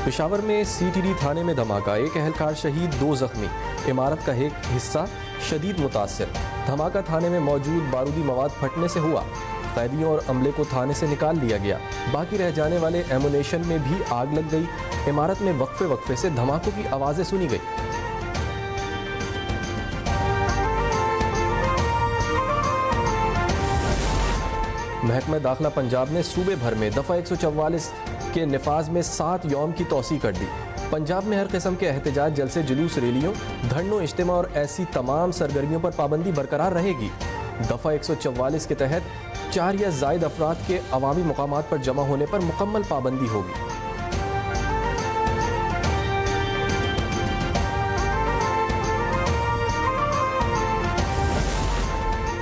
पेशावर में CTD थाने में धमाका, एक अहलकार शहीद, 2 जख्मी। इमारत का एक हिस्सा शदीद मुतासिर। धमाका थाने में मौजूद बारूदी मवाद फटने से हुआ। कैदियों और अमले को थाने से निकाल लिया गया। बाकी रह जाने वाले एमुनेशन में भी आग लग गई। इमारत में वक्फे वक्फे से धमाकों की आवाज़ें सुनी गई। महकमा दाखिला पंजाब ने सूबे भर में दफ़ा 144 के निफाज में 7 यौम की तौसीह कर दी। पंजाब में हर किस्म के एहतजाज, जलसे, जुलूस, रैलियों, धरनों, इज्तिमा और ऐसी तमाम सरगर्मियों पर पाबंदी बरकरार रहेगी। दफ़ा 144 के तहत 4 या ज़ायद अफराद के अवामी मुकामात पर जमा होने पर मुकम्मल पाबंदी होगी।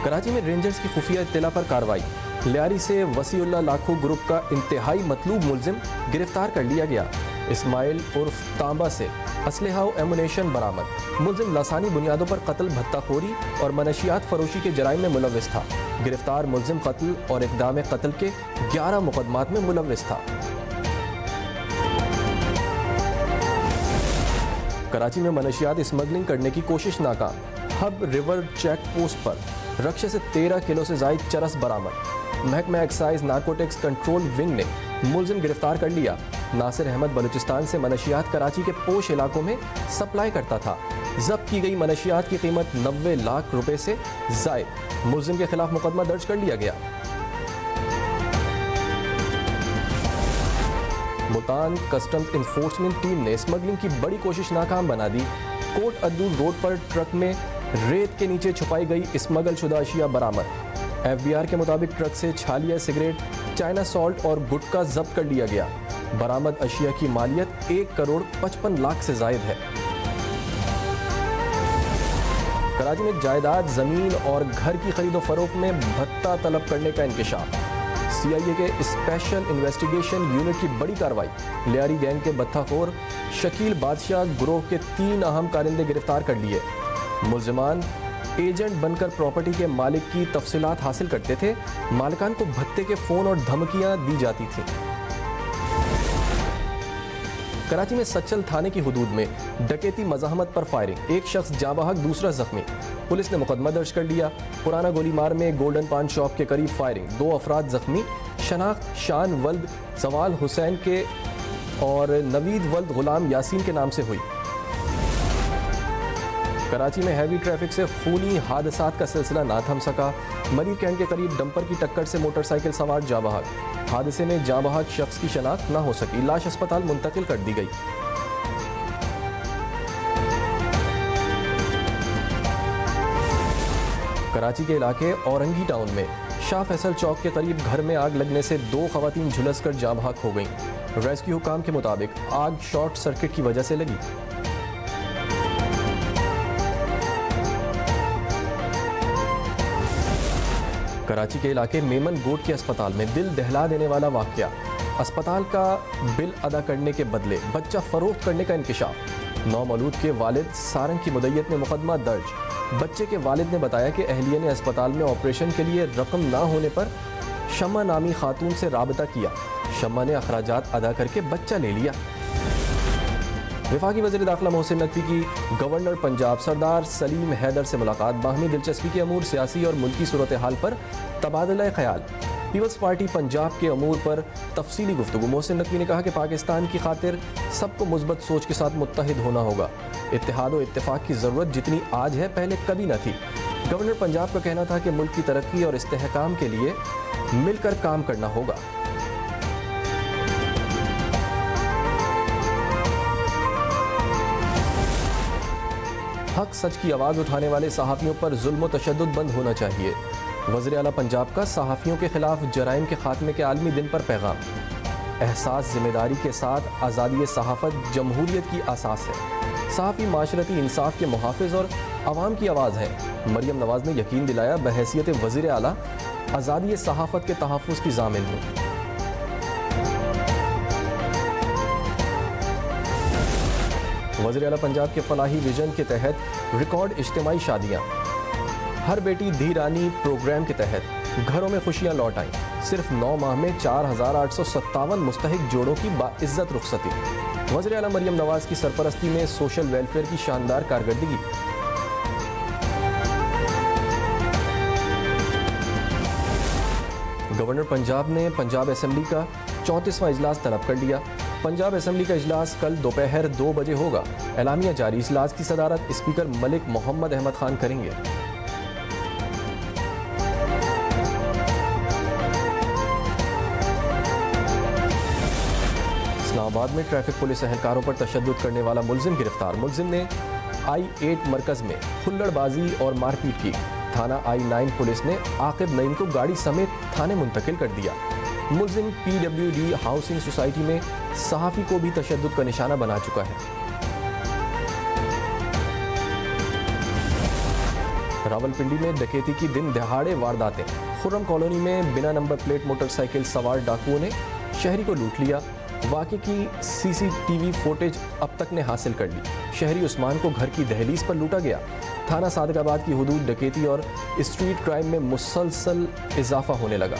कराची में रेंजर्स की खुफिया इत्तला पर कार्रवाई। लियारी से वसीउल्लाह लाखो ग्रुप का इंतहाई मतलूब मुलजिम गिरफ्तार कर लिया गया। इस्माइल उर्फ तांबा से असलहा और एमुनेशन बरामद। मुलजिम लासानी बुनियादों पर कत्ल, भत्ताखोरी और मनशियात फरोशी के जराइम में मुलव्विस था। गिरफ्तार मुलजिम कत्ल और इक़दाम कत्ल के 11 मुकदमात में मुलव्विस था। कराची में मनशियात स्मगलिंग करने की कोशिश नाकाम। हब रिवर चेक पोस्ट पर रक्शे से 13 किलो से ज़ायद चरस बरामद। महकमा एक्साइज नारकोटिक्स कंट्रोल विंग ने मुलजिम गिरफ्तार कर लिया। नासिर अहमद बलूचिस्तान से मनशियात कराची के पोश इलाकों में सप्लाई करता था। जब्त की गई मनशियात की कीमत 90 लाख रुपए से ज़ायद। मुलजिम के खिलाफ मुकदमा दर्ज कर लिया गया। मुल्तान कस्टम्स इंफोर्समेंट टीम ने स्मगलिंग की बड़ी कोशिश नाकाम बना दी। कोट अद्दू रोड पर ट्रक में रेत के नीचे छुपाई गई स्मगल शुदा अशिया बरामद। FBR के मुताबिक ट्रक से छालिया, सिगरेट, चाइना सॉल्ट और गुटखा जब्त कर लिया गया। बरामद अशिया की मालियत 1 करोड़ 55 लाख से जायद है। कराची में जायदाद, जमीन और घर की खरीदो फरोख्त में भत्ता तलब करने का इंकशाफ। CIA के स्पेशल इन्वेस्टिगेशन यूनिट की बड़ी कार्रवाई। लियारी गैंग के भत्ताखोर शकील बादशाह ग्रोह के 3 अहम कारिंदे गिरफ्तार कर लिए। मुलजिमान एजेंट बनकर प्रॉपर्टी के मालिक की तफसीलात हासिल करते थे। मालिकान को भत्ते के फ़ोन और धमकियां दी जाती थीं। कराची में सच्चल थाने की हुदूद में डकैती मज़ाहमत पर फायरिंग, एक शख्स जाँ बहक, दूसरा जख्मी। पुलिस ने मुकदमा दर्ज कर लिया। पुराना गोलीमार में गोल्डन पान शॉप के करीब फायरिंग, 2 अफराद जख्मी। शनाख्त शान वल्द सवाल हुसैन के और नवीद वल्द गुलाम यासीन के नाम से हुई। कराची में हैवी ट्रैफिक से खूनी हादसात का सिलसिला ना थम सका। मरीर कैंट के करीब डंपर की टक्कर से मोटरसाइकिल सवार जाँ बहक। हादसे में जाँ बहक शख्स की शनाख्त ना हो सकी। लाश अस्पताल मुंतकिल कर दी गई। कराची के इलाके औरंगी टाउन में शाह फैसल चौक के करीब घर में आग लगने से 2 खवातीन झुलस कर जाँ बहक हो गईं। रेस्क्यू हुकाम के मुताबिक आग शॉर्ट सर्किट की वजह से लगी। कराची के इलाके मेमन गोट के अस्पताल में दिल दहला देने वाला वाकया। अस्पताल का बिल अदा करने के बदले बच्चा फरोख्त करने का इंकशाफ। नौमौलूद के वालिद सारंग की मुद्दत में मुकदमा दर्ज। बच्चे के वालिद ने बताया कि अहलिया ने अस्पताल में ऑपरेशन के लिए रकम ना होने पर शम्मा नामी खातून से राबता किया। शम्मा ने अखराजात अदा करके बच्चा ले लिया। वफाकी वज़ीर दाखिला मोहसिन नकवी की गवर्नर पंजाब सरदार सलीम हैदर से मुलाकात। बाहमी दिलचस्पी के अमूर, सियासी और मुल्की सूरत हाल पर तबादला ख्याल। पीपल्स पार्टी पंजाब के अमूर पर तफसीली गुफ्तगू। मोहसिन नकवी ने कहा कि पाकिस्तान की खातिर सबको मुस्बत सोच के साथ मुत्तहिद होना होगा। इत्तेहाद और इत्तेफाक की ज़रूरत जितनी आज है पहले कभी न थी। गवर्नर पंजाब का कहना था कि मुल्क की तरक्की और इस्तेहकाम के लिए मिलकर काम करना होगा। हक सच की आवाज़ उठाने वाले सहाफ़ियों पर जुल्म व तशद्दुद बंद होना चाहिए। वज़ीर आला पंजाब का सहाफ़ियों के खिलाफ जराइम के खात्मे के आलमी दिन पर पैगाम। एहसास ज़िम्मेदारी के साथ आज़ादी सहाफ़त जमहूरियत की आसास है। सहाफ़ी माशरती इंसाफ के मुहाफ़िज़ और अवाम की आवाज़ है। मरियम नवाज़ ने यकीन दिलाया बहैसियत वज़ीर आला आज़ादी सहाफ़त के तहफ़्फ़ुज़ की ज़ामिन हूँ। वज़ीर आला पंजाब के फलाही विजन के तहत रिकॉर्ड इज्तिमाई शादियाँ। हर बेटी धी रानी प्रोग्राम के तहत घरों में खुशियाँ लौट आईं। सिर्फ 9 माह में 4857 मुस्तहिक जोड़ों की बाइज्जत रुखसती। वज़ीर आला मरियम नवाज की सरपरस्ती में सोशल वेलफेयर की शानदार कारकर्दगी। गवर्नर पंजाब ने पंजाब असेंबली का 34वां इजलास तलब कर लिया। पंजाब असेंबली का इजलास कल दोपहर 2 बजे होगा। एलामिया जारी। इजलास की सदारत स्पीकर मलिक मोहम्मद अहमद खान करेंगे। इस्लामाबाद में ट्रैफिक पुलिस एहलकारों पर तशद्दुद करने वाला मुलजिम गिरफ्तार। मुलजिम ने I-8 मरकज में हुल्लड़बाजी और मारपीट की। थाना I-9 पुलिस ने आकिब नईम को गाड़ी समेत थाने मुंतकिल कर दिया। मुलजिम PWD हाउसिंग सोसाइटी में सहाफ़ी को भी तशद्दुद का निशाना बना चुका है। रावलपिंडी में डकैती की दिन दहाड़े वारदातें। खुर्रम कॉलोनी में बिना नंबर प्लेट मोटरसाइकिल सवार डाकुओं ने शहरी को लूट लिया। वाक़े की CCTV फुटेज अब तक ने हासिल कर ली। शहरी उस्मान को घर की दहलीज पर लूटा गया। थाना सादकाबाद की हुदूद डकैती और स्ट्रीट क्राइम में मुसलसल इजाफा होने लगा।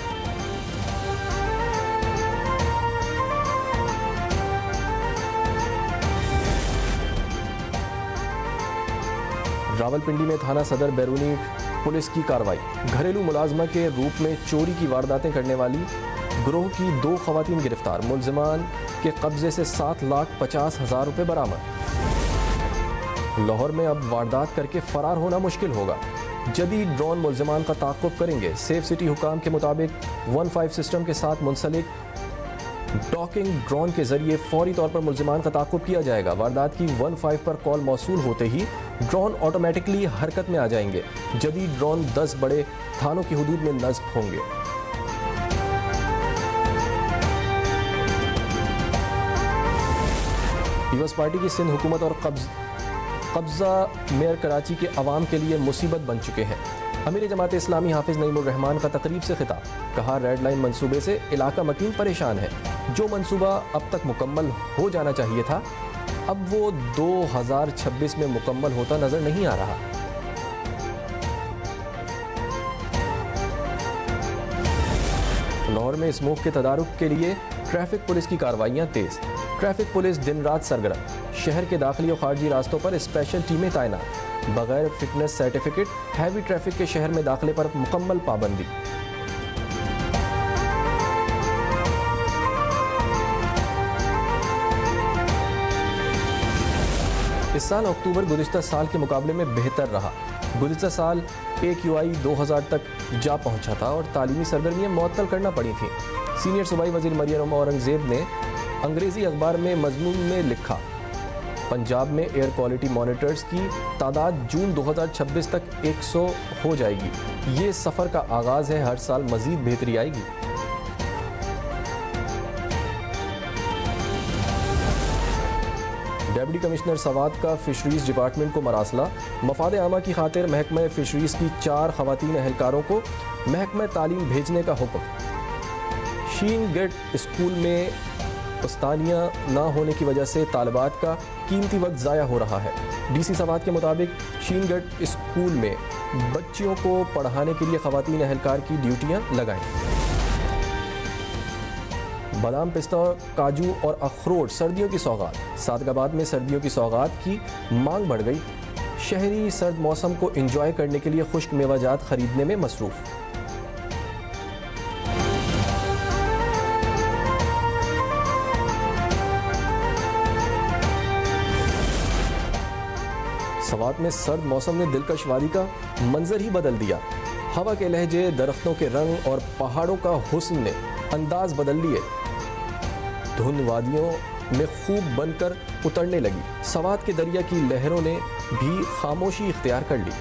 रावलपिंडी में थाना सदर बैरूनी पुलिस की कार्रवाई। घरेलू मुलाजमा के रूप में चोरी की वारदातें करने वाली गिरोह की 2 खवातीन गिरफ्तार। मुलजिमान के कब्जे से 7,50,000 रुपये बरामद। लाहौर में अब वारदात करके फरार होना मुश्किल होगा। जदीद ड्रोन मुलजिमान का ताक़ुब करेंगे। सेफ सिटी हुकाम के मुताबिक 15 सिस्टम के साथ मुंसलिक डॉकिंग ड्रोन के जरिए फौरी तौर पर मुलजिमान का ताक़ुब किया जाएगा। वारदात की 15 पर कॉल मौसूल होते ही ड्रोन ऑटोमेटिकली हरकत में आ जाएंगे। जदीद ड्रोन 10 बड़े थानों की हुदूद में नस्ब होंगे। पीपल्स पार्टी की सिंध हुकूमत और कब्जा मेयर कराची के अवाम के लिए मुसीबत बन चुके हैं। अमीर जमात इस्लामी हाफिज नईमुर रहमान का तकरीब से खिताब। कहा, रेड लाइन मंसूबे से इलाका मकीन परेशान है। जो मंसूबा अब तक मुकम्मल हो जाना चाहिए था, अब वो 2026 में मुकम्मल होता नजर नहीं आ रहा। लाहौर में स्मोक के तदारुक के लिए ट्रैफिक पुलिस की कार्रवाइयां तेज। ट्रैफिक पुलिस दिन रात सरगर्म। शहर के दाखिली और खारजी रास्तों पर स्पेशल टीमें तैनात। बगैर फिटनेस सर्टिफिकेट हैवी ट्रैफिक के शहर में दाखिले पर मुकम्मल पाबंदी। इस साल अक्टूबर गुज़िश्ता साल के मुकाबले में बेहतर रहा। गुज़िश्ता साल AQI 2000 तक जा पहुंचा था और तालीमी सरगर्मियां मुअत्तल करना पड़ी थीं। सीनियर सूबाई वज़ीर मरियम औरंगज़ेब ने अंग्रेज़ी अखबार में मज़मून में लिखा, पंजाब में एयर क्वालिटी मॉनिटर्स की तादाद जून 2026 तक 100 हो जाएगी। ये सफ़र का आगाज़ है, हर साल मज़ीद बेहतरी आएगी। डिप्टी कमिश्नर सवात का फिशरीज डिपार्टमेंट को मरासला। मफाद आमा की खातिर महकमा फिशरीज की 4 खवातीन अहलकारों को महकमा तालीम भेजने का हुक्म। शीन गेट स्कूल में उस्तानिया ना होने की वजह से तालिबात का कीमती वक्त ज़ाया हो रहा है। DC सवात के मुताबिक शीन गेट स्कूल में बच्चियों को पढ़ाने के लिए खवातीन अहलकार की ड्यूटियाँ लगाएं। बादाम, पिस्ता, काजू और अखरोट सर्दियों की सौगात। सादकाबाद में सर्दियों की सौगात की मांग बढ़ गई। शहरी सर्द मौसम को एंजॉय करने के लिए खुश्क मेवाजात खरीदने में मसरूफ़। सवात में सर्द मौसम ने दिलकश वादी का मंजर ही बदल दिया। हवा के लहजे, दरख्तों के रंग और पहाड़ों का हुस्न ने अंदाज बदल लिए। धुंध वादियों में खूब बनकर उतरने लगी। सवात के दरिया की लहरों ने भी खामोशी इख्तियार कर ली।